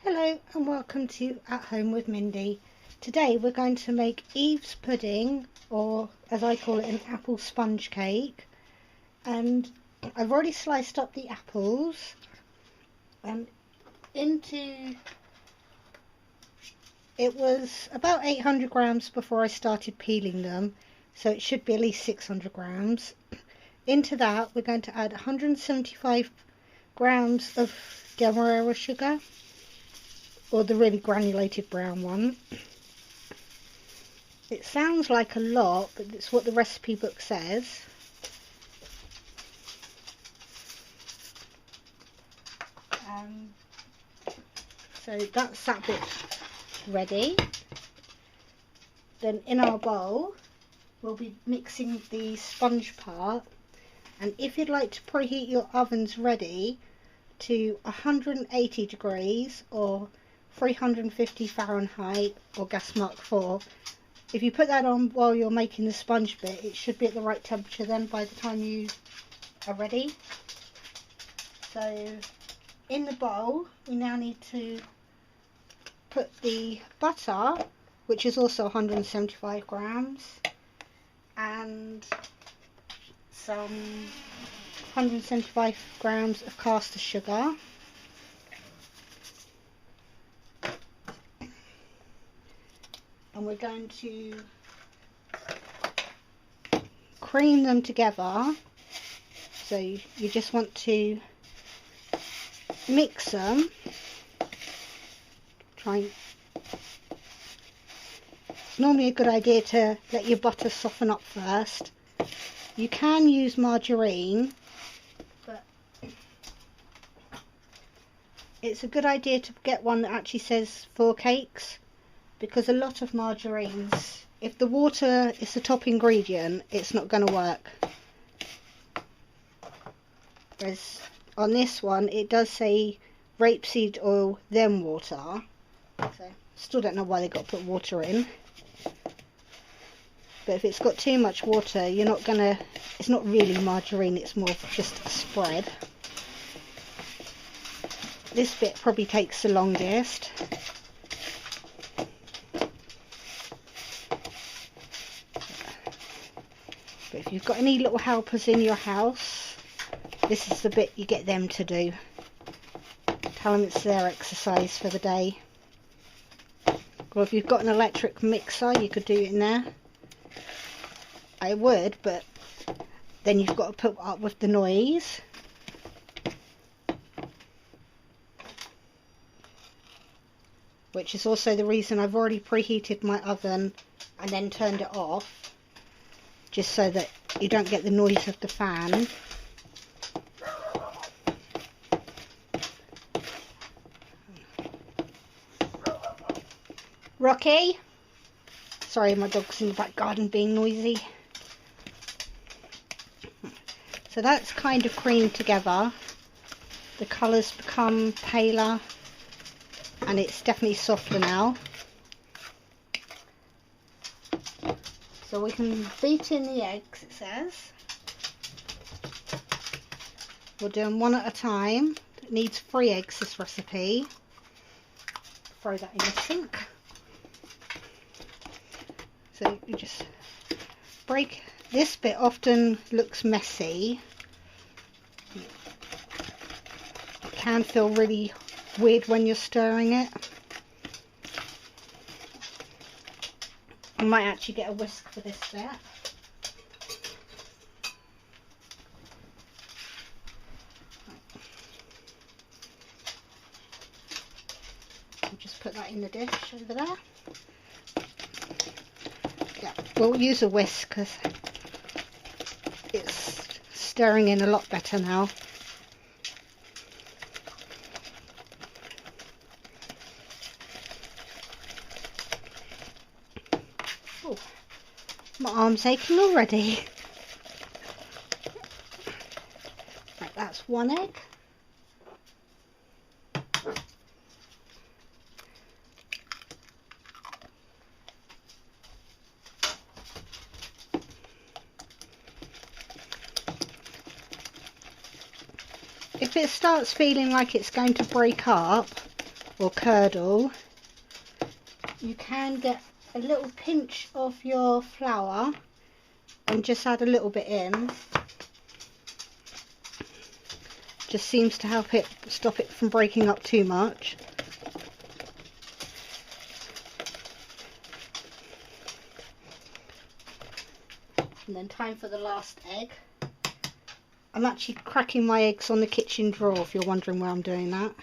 Hello and welcome to At Home with Mindy. Today we're going to make Eve's pudding, or as I call it, an apple sponge cake. And I've already sliced up the apples and it was about 800 grams before I started peeling them, so it should be at least 600 grams. Into that we're going to add 175 grams of demerara sugar, or the really granulated brown one. It sounds like a lot, but it's what the recipe book says. So that's that bit ready. Then in our bowl we'll be mixing the sponge part, and if you'd like to preheat your ovens ready to 180 degrees or 350 Fahrenheit or gas mark 4. If you put that on while you're making the sponge bit, it should be at the right temperature then by the time you are ready. So in the bowl we now need to put the butter, which is also 175 grams, and some 175 grams of caster sugar, and we're going to cream them together. So you just want to mix them. It's normally a good idea to let your butter soften up first. You can use margarine, but it's a good idea to get one that actually says for cakes, because a lot of margarines, if the water is the top ingredient, it's not going to work. Whereas on this one it does say rapeseed oil then water, so still don't know why they got to put water in. But if it's got too much water, it's not really margarine, it's more just a spread. This bit probably takes the longest. But if you've got any little helpers in your house, this is the bit you get them to do. Tell them it's their exercise for the day. Or if you've got an electric mixer, you could do it in there. I would, but then you've got to put up with the noise. Which is also the reason I've already preheated my oven and then turned it off, just so that you don't get the noise of the fan. Rocky! Sorry, my dog's in the back garden being noisy. So that's kind of creamed together. The colours become paler and it's definitely softer now. So we can beat in the eggs, it says. We'll do them one at a time. It needs 3 eggs, this recipe. Throw that in the sink. So you just break. This bit often looks messy. It can feel really weird when you're stirring it. I might actually get a whisk for this bit. I'll just put that in the dish over there. Yeah, we'll use a whisk because it's stirring in a lot better now. Oh, my arm's aching already. Right, that's 1 egg. If it starts feeling like it's going to break up, or curdle, you can get a little pinch of your flour and just add a little bit in. Just seems to help it, stop it from breaking up too much. And then time for the last egg. I'm actually cracking my eggs on the kitchen drawer, if you're wondering why I'm doing that.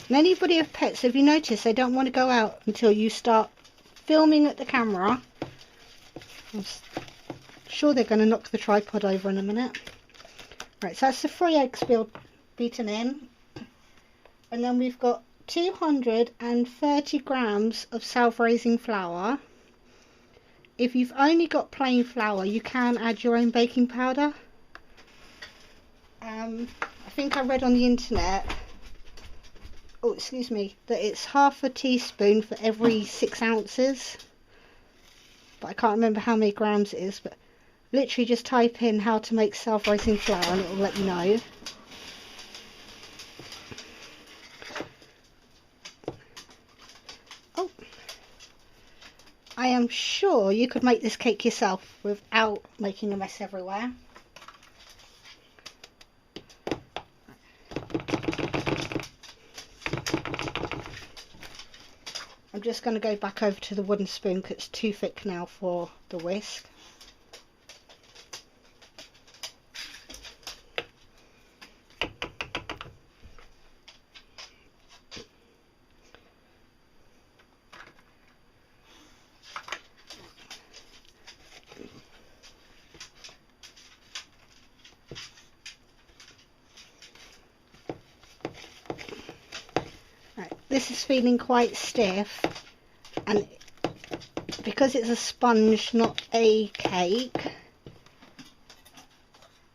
And anybody with pets, have you noticed they don't want to go out until you start filming at the camera? I'm sure they're going to knock the tripod over in a minute. Right, so that's the 3 eggs beaten in. And then we've got 230 grams of self-raising flour. If you've only got plain flour, you can add your own baking powder. I think I read on the internet, oh excuse me, that it's half a teaspoon for every 6 ounces. But I can't remember how many grams it is, but literally just type in how to make self-raising flour and it will let you know. Oh, I am sure you could make this cake yourself without making a mess everywhere. I'm just going to go back over to the wooden spoon because it's too thick now for the whisk. This is feeling quite stiff, and because it's a sponge, not a cake,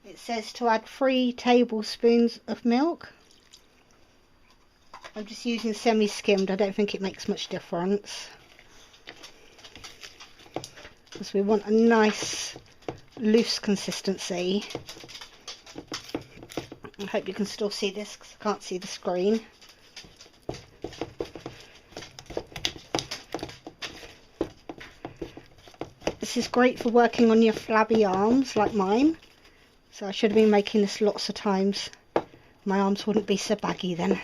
it says to add 3 tablespoons of milk. I'm just using semi-skimmed, I don't think it makes much difference, because we want a nice loose consistency. I hope you can still see this because I can't see the screen. This is great for working on your flabby arms like mine. So I should have been making this lots of times. My arms wouldn't be so baggy then.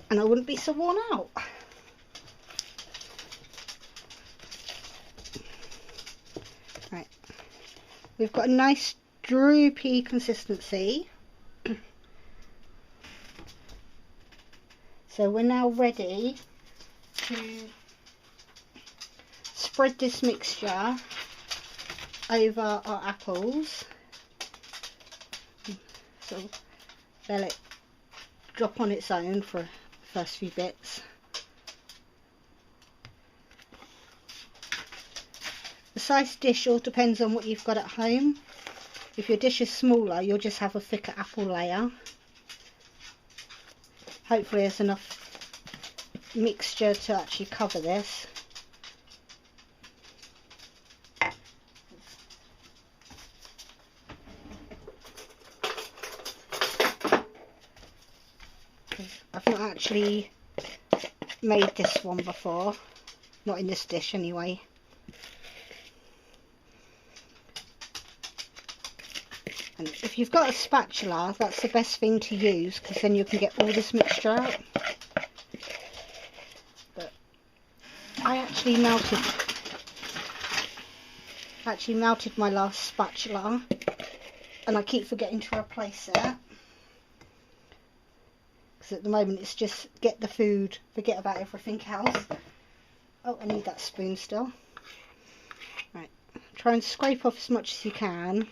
And I wouldn't be so worn out. Right. We've got a nice droopy consistency. So we're now ready to spread this mixture over our apples. So let it drop on its own for the first few bits. The size dish all depends on what you've got at home. If your dish is smaller, you'll just have a thicker apple layer. Hopefully there's enough mixture to actually cover this. I've not actually made this one before, not in this dish anyway. And if you've got a spatula, that's the best thing to use, because then you can get all this mixture out. But I actually melted my last spatula, and I keep forgetting to replace it. Because at the moment it's just get the food, forget about everything else. Oh, I need that spoon still. Right, try and scrape off as much as you can.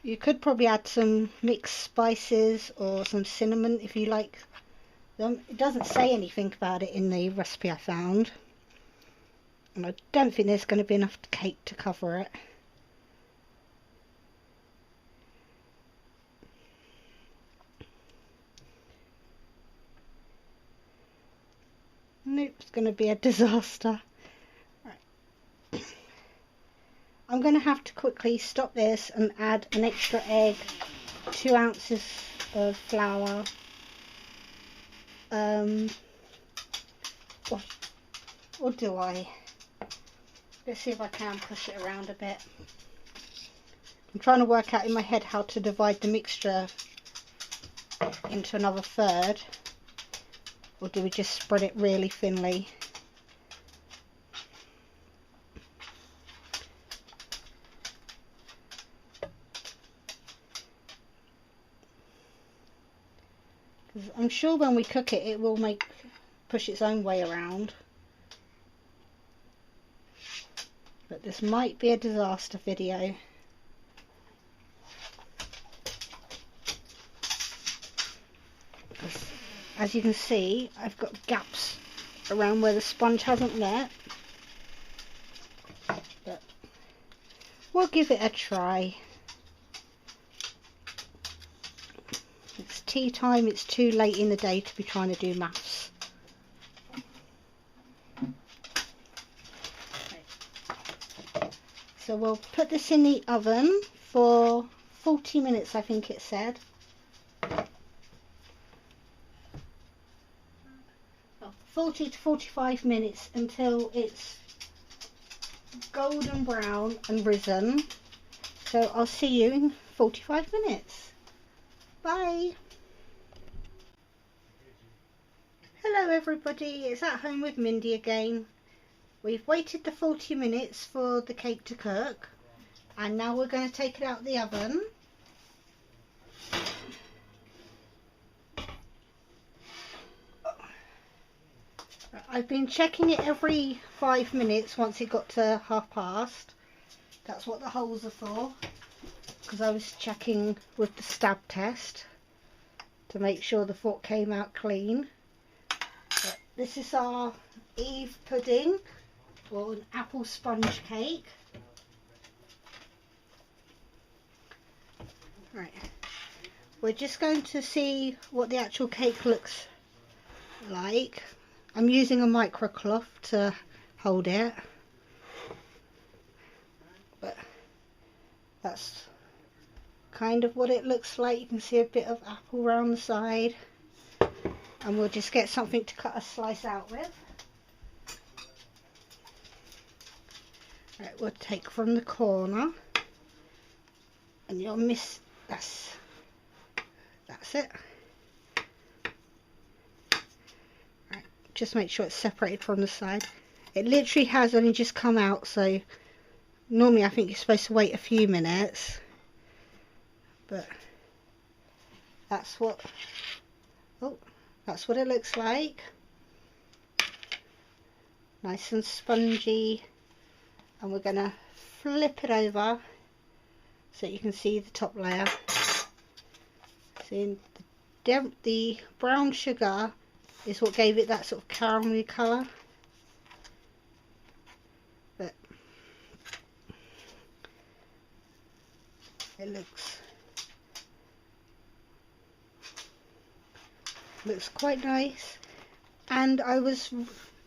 You could probably add some mixed spices or some cinnamon if you like them. It doesn't say anything about it in the recipe I found. And I don't think there's going to be enough cake to cover it. Nope, it's going to be a disaster. Right. I'm going to have to quickly stop this and add an extra egg, 2 ounces of flour, or do I? Let's see if I can push it around a bit. I'm trying to work out in my head how to divide the mixture into another third, or do we just spread it really thinly? Because I'm sure when we cook it, it will push its own way around. But this might be a disaster video. As you can see, I've got gaps around where the sponge hasn't met. But we'll give it a try. It's tea time, it's too late in the day to be trying to do maths. So we'll put this in the oven for 40 minutes, I think it said. 40 to 45 minutes until it's golden brown and risen. So I'll see you in 45 minutes. Bye. Hello everybody, it's At Home with Mindy again. We've waited the 40 minutes for the cake to cook, and now we're going to take it out of the oven. I've been checking it every 5 minutes once it got to past. That's what the holes are for, because I was checking with the stab test to make sure the fork came out clean. But this is our Eve pudding, or an apple sponge cake. Right, we're just going to see what the actual cake looks like. I'm using a microcloth to hold it, but that's kind of what it looks like. You can see a bit of apple around the side, and we'll just get something to cut a slice out with. Right, we'll take from the corner, and you'll miss this. That's it. Right, just make sure it's separated from the side. It literally has only just come out, so normally I think you're supposed to wait a few minutes, but that's what it looks like. Nice and spongy. And we're going to flip it over so you can see the top layer. See, the brown sugar is what gave it that sort of caramelly colour. But it looks quite nice. And I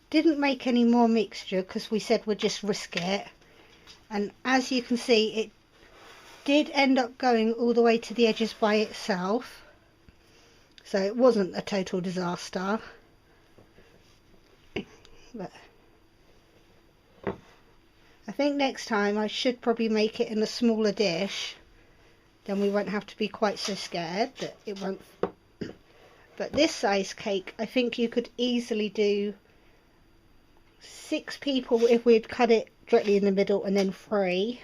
didn't make any more mixture because we said we'd just risk it, and as you can see, it did end up going all the way to the edges by itself, so it wasn't a total disaster. But I think next time I should probably make it in a smaller dish, then we won't have to be quite so scared that it won't. But this size cake, I think you could easily do 6 people if we'd cut it directly in the middle, and then 3.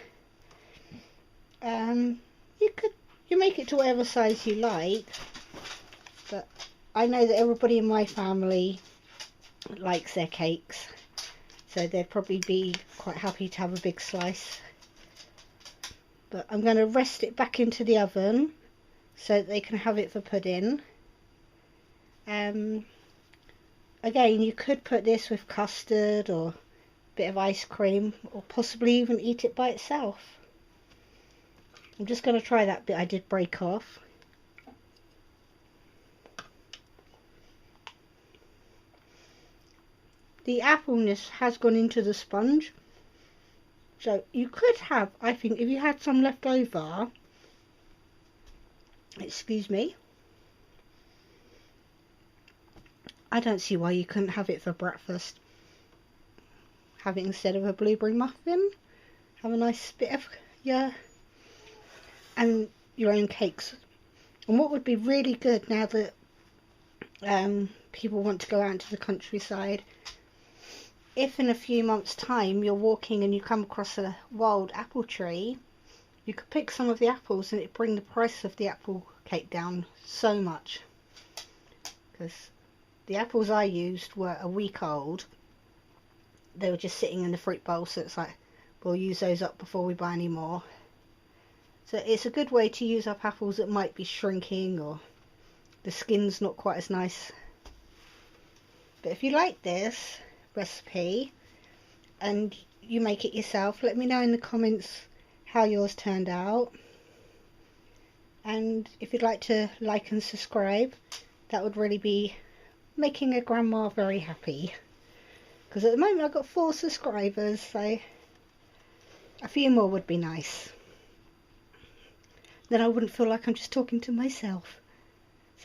You make it to whatever size you like, but I know that everybody in my family likes their cakes, so they'd probably be quite happy to have a big slice. But I'm going to rest it back into the oven so that they can have it for pudding. Again, you could put this with custard or a bit of ice cream, or possibly even eat it by itself. I'm just going to try that bit I did break off. the appleness has gone into the sponge. So you could have, I think, if you had some left over, excuse me, I don't see why you couldn't have it for breakfast. Have it instead of a blueberry muffin. Have a nice bit of and your own cakes. And what would be really good now that people want to go out into the countryside, if in a few months' time you're walking and you come across a wild apple tree, you could pick some of the apples and it'd bring the price of the apple cake down so much. Because the apples I used were a week old. They were just sitting in the fruit bowl, so it's like, we'll use those up before we buy any more. So it's a good way to use up apples that might be shrinking or the skin's not quite as nice. But if you like this recipe and you make it yourself, let me know in the comments how yours turned out. And if you'd like to like and subscribe, that would really be making a grandma very happy. Because at the moment I've got 4 subscribers, so a few more would be nice. Then I wouldn't feel like I'm just talking to myself.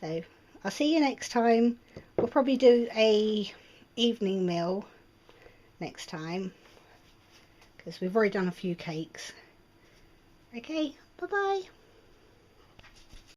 So I'll see you next time. We'll probably do a evening meal next time, because we've already done a few cakes. Okay, bye bye.